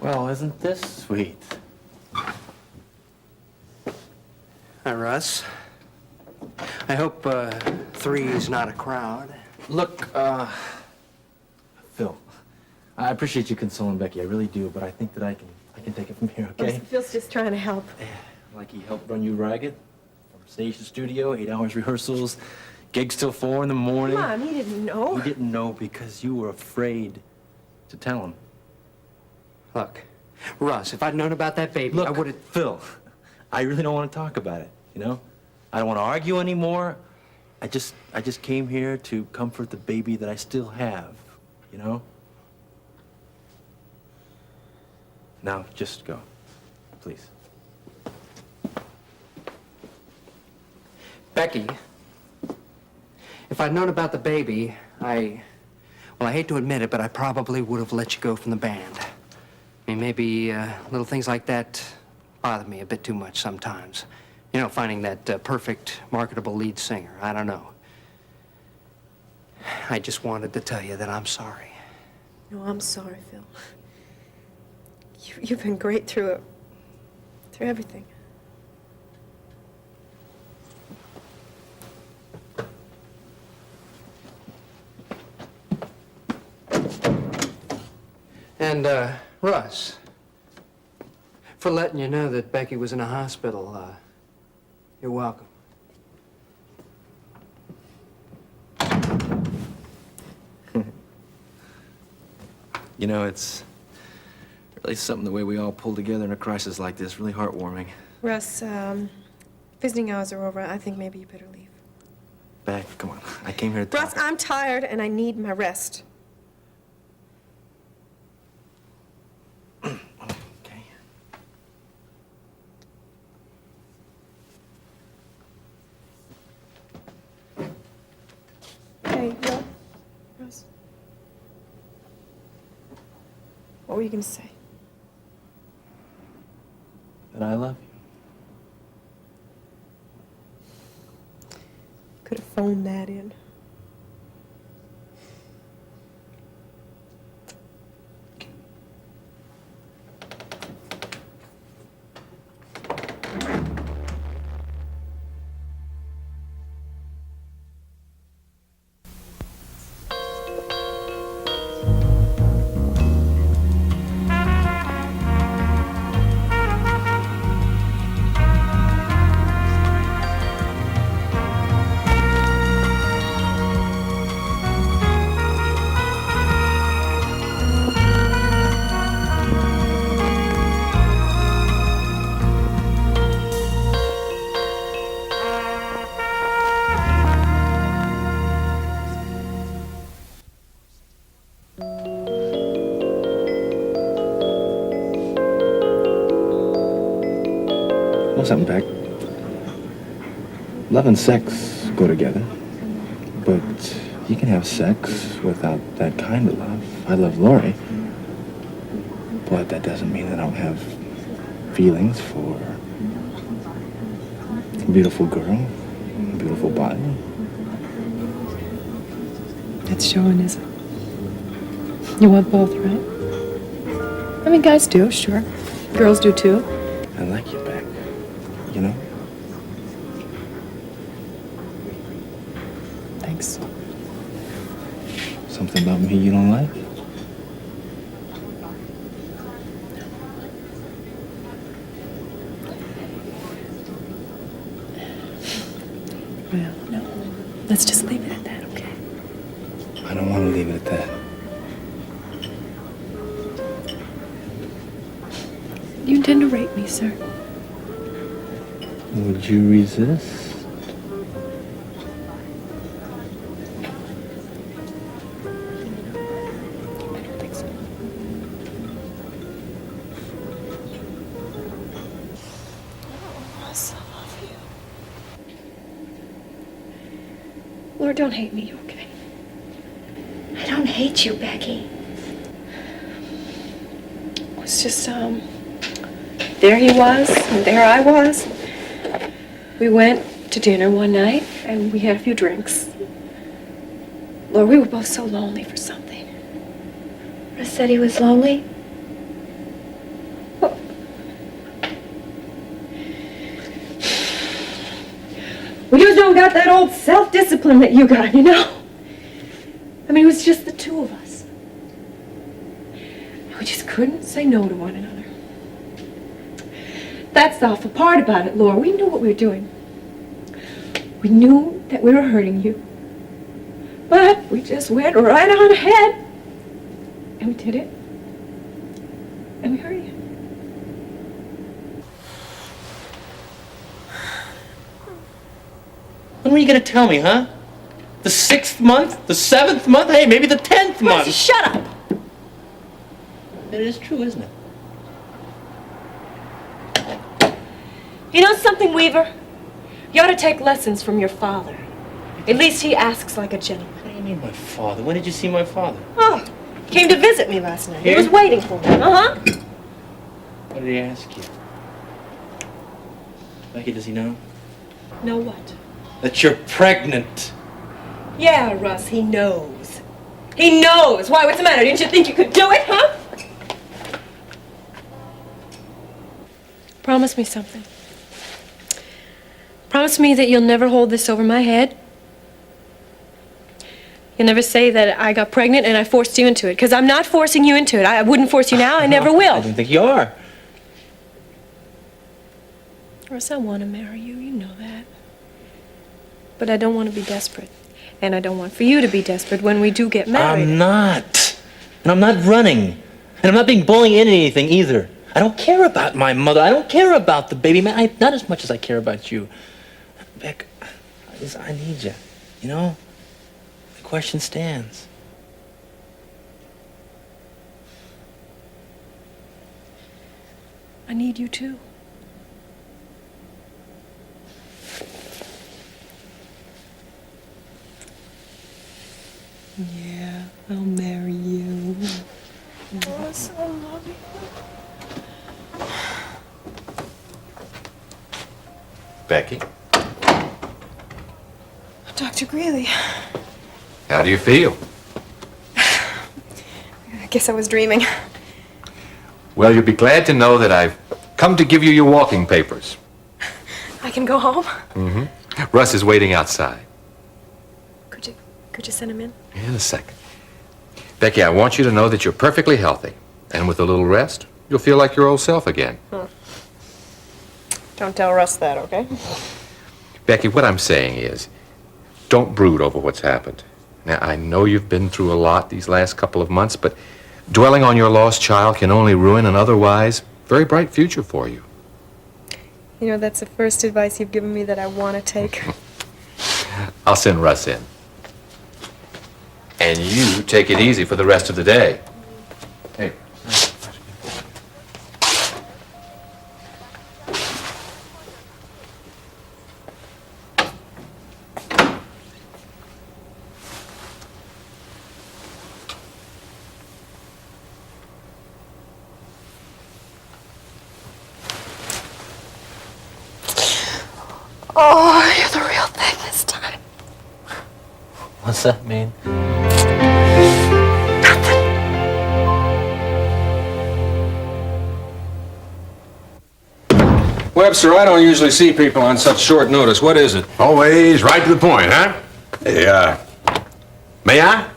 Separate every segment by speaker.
Speaker 1: Well, isn't this sweet?
Speaker 2: Hi, Russ. I hope 3 is not a crowd.
Speaker 1: Look, Phil, I appreciate you consoling Becky. I really do, but I think that I can take it from here, okay?
Speaker 3: Phil's just trying to help.
Speaker 1: Like he helped run you ragged? From stage to studio, 8 hours rehearsals, gigs till 4 in the morning.
Speaker 3: Come on, he didn't know.
Speaker 1: He didn't know because you were afraid to tell him.
Speaker 2: Look, Russ, if I'd known about that baby,
Speaker 1: Look,
Speaker 2: I would have...
Speaker 1: Phil, I really don't want to talk about it, you know? I don't want to argue anymore. I just came here to comfort the baby that I still have, you know? Now, just go, please.
Speaker 2: Becky, if I'd known about the baby, well, I hate to admit it, but I probably would have let you go from the band. I mean, maybe little things like that bother me a bit too much sometimes. You know, finding that perfect, marketable lead singer. I don't know. I just wanted to tell you that I'm sorry.
Speaker 3: No, I'm sorry, Phil. You've been great through it. Through everything.
Speaker 2: And, Russ, for letting you know that Becky was in a hospital, you're welcome.
Speaker 1: You know, it's really something the way we all pull together in a crisis like this. Really heartwarming.
Speaker 3: Russ, visiting hours are over. I think maybe you better leave.
Speaker 1: Beck, come on. I came here to talk.
Speaker 3: Russ, I'm tired and I need my rest.
Speaker 1: Okay.
Speaker 3: Hey, Russ. What were you going to say?
Speaker 1: That I love you.
Speaker 3: Could have phoned that in.
Speaker 1: Know something, Beck? Love and sex go together. But you can have sex without that kind of love. I love Lori. But that doesn't mean that I don't have feelings for a beautiful girl, a beautiful body.
Speaker 3: That's chauvinism. You want both, right? I mean, guys do, sure. Girls do, too.
Speaker 1: I like you, Beck. You know?
Speaker 3: Thanks.
Speaker 1: Something about me you don't like?
Speaker 3: Well, no. Let's just leave it at that, okay?
Speaker 1: I don't want to leave it at that.
Speaker 3: You intend to rape me, sir?
Speaker 1: Would you resist?
Speaker 3: I don't think so. Oh, Russ, I love you. Lord, don't hate me, okay?
Speaker 4: I don't hate you, Becky.
Speaker 3: It was just, there he was, and there I was. We went to dinner one night, and we had a few drinks. Lord, we were both so lonely for something.
Speaker 4: Russ said he was lonely.
Speaker 3: got that old self-discipline that you got, you know? I mean, it was just the two of us. We just couldn't say no to one another. That's the awful part about it, Laura. We knew what we were doing. We knew that we were hurting you. But we just went right on ahead. And we did it. And we hurt you.
Speaker 5: When were you going to tell me, huh? The 6th month? The 7th month? Hey, maybe the 10th month.
Speaker 3: Shut up!
Speaker 5: It is true, isn't it?
Speaker 3: You know something, Weaver? You ought to take lessons from your father. At least he asks like a gentleman.
Speaker 5: What do you mean, my father? When did you see my father?
Speaker 3: Oh, he came to visit me last night.
Speaker 5: Here?
Speaker 3: He was waiting for me. Uh-huh.
Speaker 5: What did he ask you? Becky, does he know?
Speaker 3: Know what?
Speaker 5: That you're pregnant.
Speaker 3: Yeah, Russ, he knows. He knows! Why, what's the matter? Didn't you think you could do it, huh? Promise me something. Promise me that you'll never hold this over my head. You'll never say that I got pregnant and I forced you into it, because I'm not forcing you into it. I wouldn't force you now. I never
Speaker 5: I
Speaker 3: will.
Speaker 5: don't think you are.
Speaker 3: Russ, I want to marry you. You know that. But I don't want to be desperate. And I don't want for you to be desperate when we do get married.
Speaker 5: I'm not. And I'm not running. And I'm not being bullied into anything either. I don't care about my mother. I don't care about the baby, man. Not as much as I care about you. Beck, I need you. You know? The question stands.
Speaker 3: I need you too.
Speaker 6: Yeah, I'll marry you.
Speaker 3: Russ, I love you.
Speaker 7: Becky,
Speaker 3: Dr. Greeley.
Speaker 7: how do you feel?
Speaker 3: I guess I was dreaming.
Speaker 7: Well, you'll be glad to know that I've come to give you your walking papers.
Speaker 3: I can go home?
Speaker 7: Russ is waiting outside.
Speaker 3: Could you send him in?
Speaker 7: In a second. Becky, I want you to know that you're perfectly healthy. And with a little rest, you'll feel like your old self again.
Speaker 3: Don't tell Russ that, okay?
Speaker 7: Becky, what I'm saying is, don't brood over what's happened. Now, I know you've been through a lot these last couple of months, but dwelling on your lost child can only ruin an otherwise very bright future for you.
Speaker 3: You know, that's the first advice you've given me that I want to take.
Speaker 7: I'll send Russ in. And you take it easy for the rest of the day. Hey.
Speaker 3: Oh, you're the real thing this time.
Speaker 5: What's that mean?
Speaker 8: Webster, I don't usually see people on such short notice. What is it?
Speaker 9: Always right to the point, huh? Hey, may I?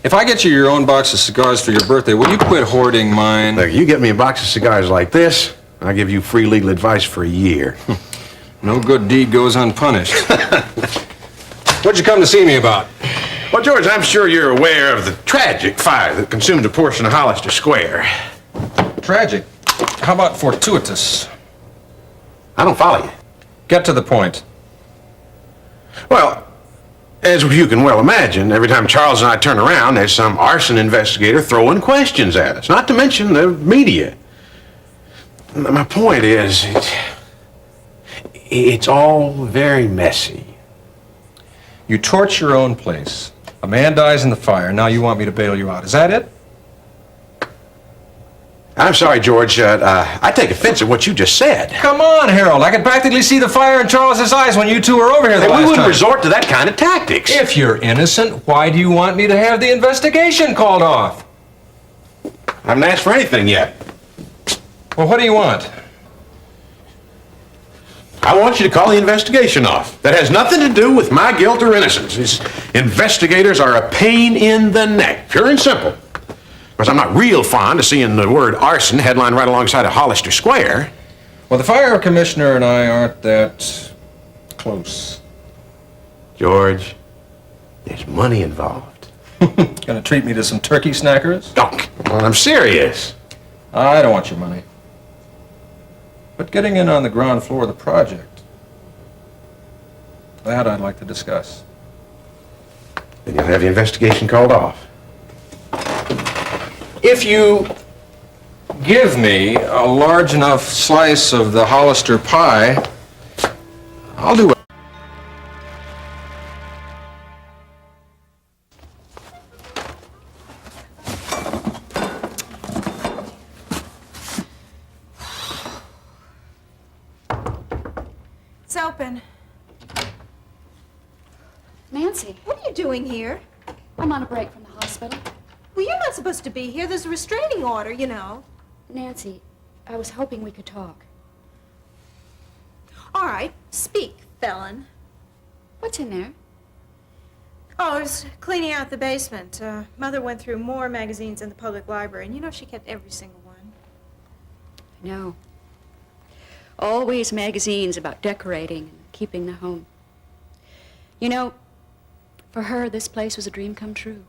Speaker 8: If I get you your own box of cigars for your birthday, will you quit hoarding mine?
Speaker 9: Look, you get me a box of cigars like this, I'll give you free legal advice for a year.
Speaker 8: No good deed goes unpunished. What'd you come to see me about?
Speaker 9: Well, George, I'm sure you're aware of the tragic fire that consumed a portion of Hollister Square.
Speaker 8: Tragic. How about fortuitous?
Speaker 9: I don't follow you.
Speaker 8: Get to the point.
Speaker 9: Well, as you can well imagine, every time Charles and I turn around, there's some arson investigator throwing questions at us, not to mention the media. My point is, it's all very messy.
Speaker 8: You torch your own place. A man dies in the fire. Now you want me to bail you out. Is that it?
Speaker 9: I'm sorry, George. I take offense at what you just said.
Speaker 8: Come on, Harold. I could practically see the fire in Charles's eyes when you two were over here the
Speaker 9: And
Speaker 8: last
Speaker 9: we wouldn't
Speaker 8: time.
Speaker 9: resort to that kind of tactics.
Speaker 8: If you're innocent, why do you want me to have the investigation called off?
Speaker 9: I haven't asked for anything yet.
Speaker 8: Well, what do you want?
Speaker 9: I want you to call the investigation off. That has nothing to do with my guilt or innocence. These investigators are a pain in the neck, pure and simple. Because I'm not real fond of seeing the word arson headlined right alongside of Hollister Square.
Speaker 8: Well, the fire commissioner and I aren't that close.
Speaker 9: George, there's money involved.
Speaker 8: Gonna treat me to some turkey snackers?
Speaker 9: Oh, well, I'm serious.
Speaker 8: I don't want your money. But getting in on the ground floor of the project, that I'd like to discuss.
Speaker 9: Then you'll have the investigation called off.
Speaker 8: If you give me a large enough slice of the Hollister pie, I'll do it.
Speaker 10: It's open.
Speaker 4: Nancy,
Speaker 10: What are you doing here?
Speaker 4: I'm on a break from the hospital.
Speaker 10: Well, you're not supposed to be here. There's a restraining order, you know.
Speaker 4: Nancy, I was hoping we could talk.
Speaker 10: All right, speak, felon.
Speaker 4: What's in there?
Speaker 10: Oh, I was cleaning out the basement. Mother went through more magazines in the public library, and you know she kept every single one.
Speaker 4: No. Always magazines about decorating and keeping the home. You know, for her, this place was a dream come true.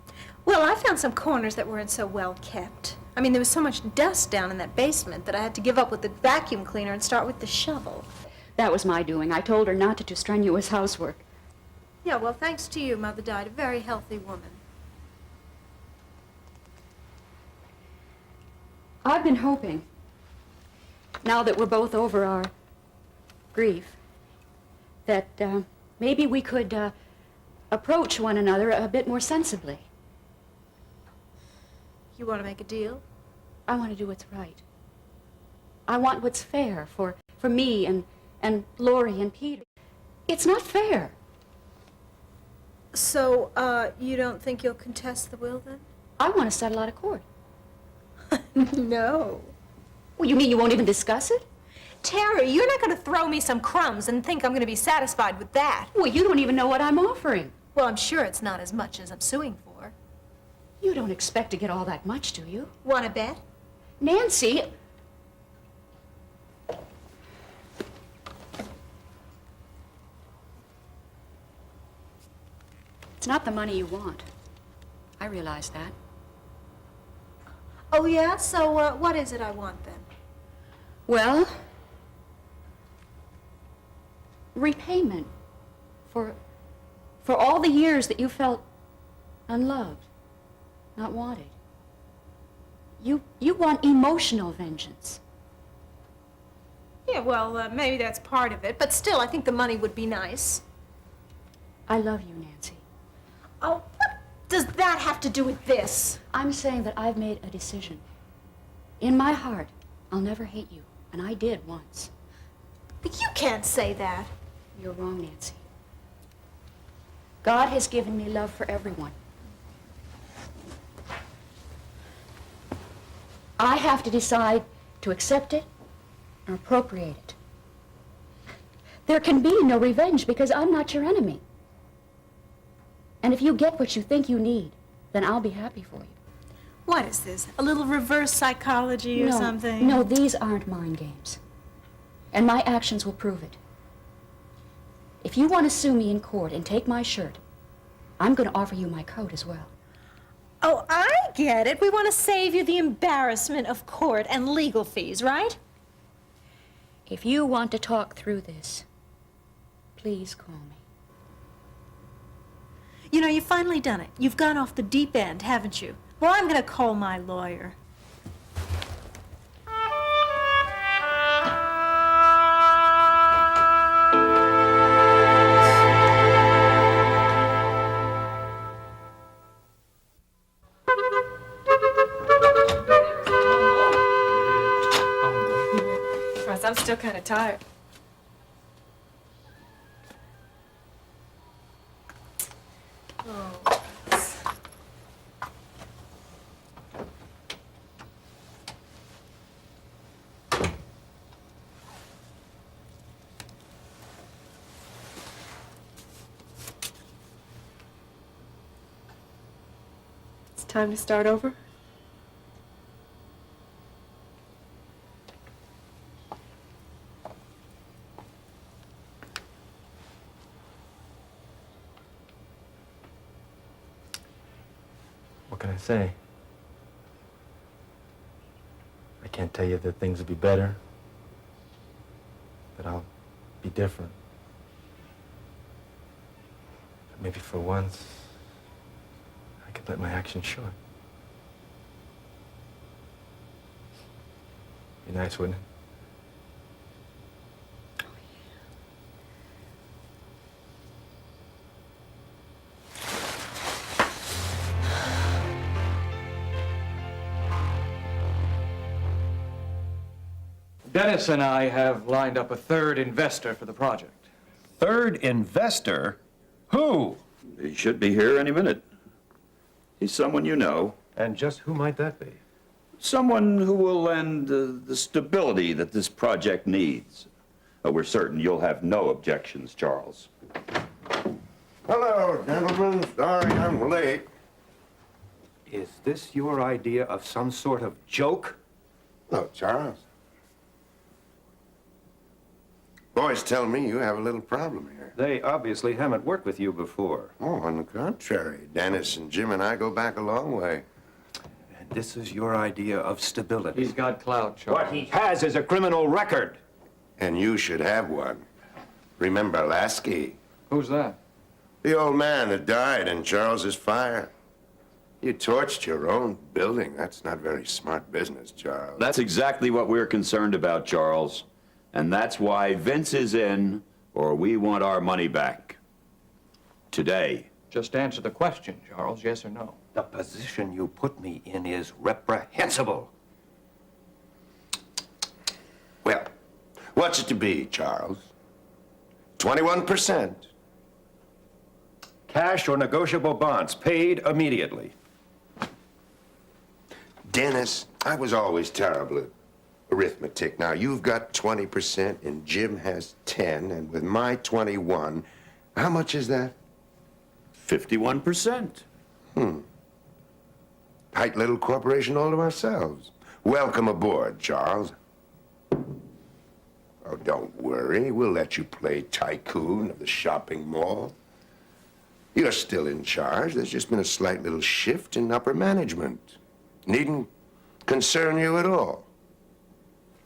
Speaker 10: Well, I found some corners that weren't so well kept. I mean, there was so much dust down in that basement that I had to give up with the vacuum cleaner and start with the shovel.
Speaker 4: That was my doing. I told her not to do strenuous housework.
Speaker 10: Yeah, well, thanks to you, Mother died a very healthy woman.
Speaker 4: I've been hoping, now that we're both over our grief, that maybe we could approach one another a bit more sensibly.
Speaker 10: You want to make a deal?
Speaker 4: I want to do what's right. I want what's fair for me and Lori and Peter. It's not fair.
Speaker 10: So, you don't think you'll contest the will, then?
Speaker 4: I want to settle out of court.
Speaker 10: No.
Speaker 4: Well, you mean you won't even discuss it?
Speaker 10: Terry, you're not going to throw me some crumbs and think I'm going to be satisfied with that.
Speaker 4: Well, you don't even know what I'm offering.
Speaker 10: Well, I'm sure it's not as much as I'm suing for.
Speaker 4: You don't expect to get all that much, do you?
Speaker 10: Want to bet?
Speaker 4: Nancy! It's not the money you want. I realize that.
Speaker 10: Oh, yeah? So, what is it I want, then?
Speaker 4: Well, repayment for all the years that you felt unloved, not wanted. You want emotional vengeance.
Speaker 10: Yeah, well, maybe that's part of it, but still, I think the money would be nice.
Speaker 4: I love you, Nancy.
Speaker 10: Oh, what does that have to do with this?
Speaker 4: I'm saying that I've made a decision. In my heart, I'll never hate you, and I did once.
Speaker 10: But you can't say that.
Speaker 4: You're wrong, Nancy. God has given me love for everyone. I have to decide to accept it or appropriate it. There can be no revenge because I'm not your enemy. And if you get what you think you need, then I'll be happy for you.
Speaker 10: What is this? A little reverse psychology or something?
Speaker 4: No, these aren't mind games. And my actions will prove it. If you want to sue me in court and take my shirt, I'm going to offer you my coat as well.
Speaker 10: Oh, I get it. We want to save you the embarrassment of court and legal fees, right?
Speaker 4: If you want to talk through this, please call me.
Speaker 10: You know, you've finally done it. You've gone off the deep end, haven't you? Well, I'm going to call my lawyer.
Speaker 3: I'm still kind of tired. Time to start over?
Speaker 5: What can I say? I can't tell you that things will be better, that I'll be different. But maybe for once, I could let my actions show it. Be nice, wouldn't it?
Speaker 11: Dennis and I have lined up a third investor for the project.
Speaker 12: Third investor? Who?
Speaker 13: He should be here any minute. He's someone you know.
Speaker 12: And just who might that be?
Speaker 13: Someone who will lend the stability that this project needs. We're certain you'll have no objections, Charles.
Speaker 9: Hello, gentlemen. Sorry I'm late.
Speaker 12: Is this your idea of some sort of joke?
Speaker 9: Hello, Charles. Boys tell me you have a little problem here.
Speaker 12: They obviously haven't worked with you before.
Speaker 9: Oh, on the contrary. Dennis and Jim and I go back a long way.
Speaker 12: And this is your idea of stability.
Speaker 11: He's got clout, Charles.
Speaker 12: What he has is a criminal record.
Speaker 9: And you should have one. Remember Lasky?
Speaker 11: Who's that?
Speaker 9: The old man that died in Charles's fire. You torched your own building. That's not very smart business, Charles.
Speaker 13: That's exactly what we're concerned about, Charles. And that's why Vince is in, or we want our money back. Today.
Speaker 11: Just answer the question, Charles, yes or no.
Speaker 12: The position you put me in is reprehensible.
Speaker 9: Well, what's it to be, Charles? 21%.
Speaker 12: Cash or negotiable bonds, paid immediately.
Speaker 9: Dennis, I was always terrible at arithmetic. Now, you've got 20% and Jim has 10, and with my 21, how much is that?
Speaker 13: 51%.
Speaker 9: Tight little corporation all to ourselves. Welcome aboard, Charles. Oh, don't worry. We'll let you play tycoon of the shopping mall. You're still in charge. There's just been a slight little shift in upper management. Needn't concern you at all,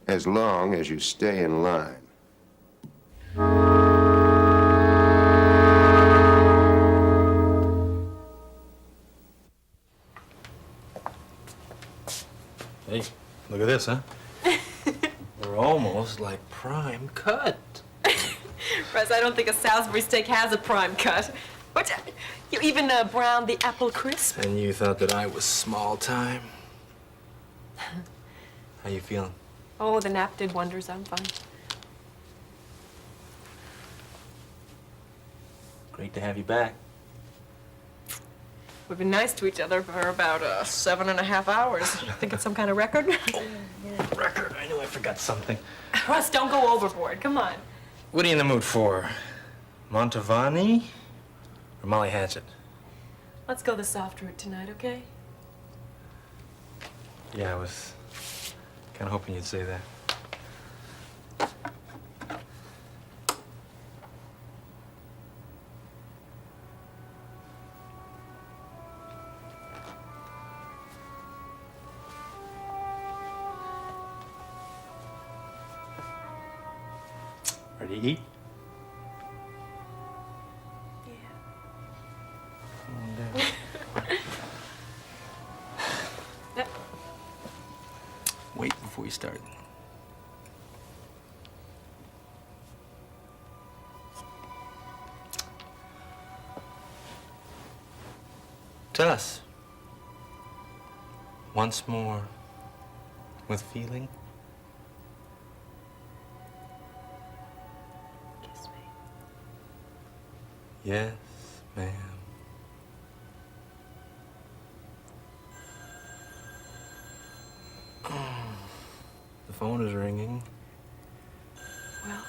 Speaker 9: as long as you stay in line.
Speaker 5: Hey, look at this, huh? We're almost like prime cut.
Speaker 3: Russ, I don't think a Salisbury steak has a prime cut. What? You even browned the apple crisp?
Speaker 5: And you thought that I was small time? How you feeling?
Speaker 3: Oh, the nap did wonders. I'm fine.
Speaker 5: Great to have you back.
Speaker 3: We've been nice to each other for about 7.5 hours. Think it's some kind of record?
Speaker 5: Record, I knew I forgot something.
Speaker 3: Russ, don't go overboard. Come on.
Speaker 5: What are you in the mood for? Montavani or Molly Hatchet?
Speaker 3: Let's go the soft route tonight, okay?
Speaker 5: Yeah, I was kind of hoping you'd say that. Ready to eat?
Speaker 3: Yeah.
Speaker 5: Come on down. Wait before you start. Tell us. Once more, with feeling.
Speaker 3: Kiss me.
Speaker 5: Yes, ma'am. The phone is ringing.
Speaker 3: Well,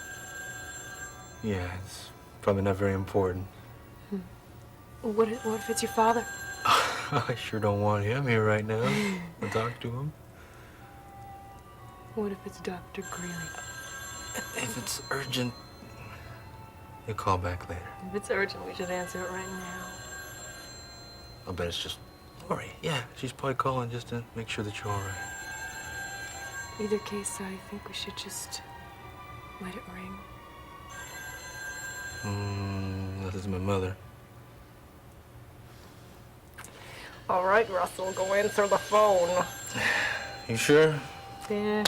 Speaker 5: Yeah, it's probably not very important.
Speaker 3: what if it's your father?
Speaker 5: I sure don't want him here right now. I'll talk to him.
Speaker 6: What if it's Dr. Greeley?
Speaker 5: If it's urgent, you'll call back later.
Speaker 6: If it's urgent, we should answer it right now.
Speaker 5: I'll bet it's just Lori. Yeah, she's probably calling just to make sure that you're all right.
Speaker 6: Either case, I think we should just let it ring.
Speaker 5: This is my mother.
Speaker 6: All right, Russell, go answer the phone.
Speaker 5: You sure?
Speaker 6: Yeah.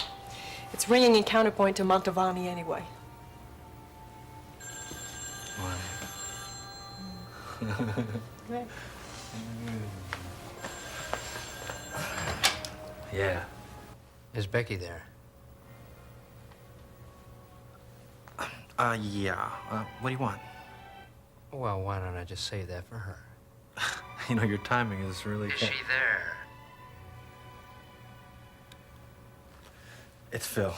Speaker 6: It's ringing in counterpoint to Mantovani anyway.
Speaker 5: Why? Yeah.
Speaker 2: Is Becky there?
Speaker 5: Yeah. What do you want?
Speaker 2: Well, why don't I just save that for her?
Speaker 5: You know, your timing is really...
Speaker 2: Is she there?
Speaker 5: It's Phil.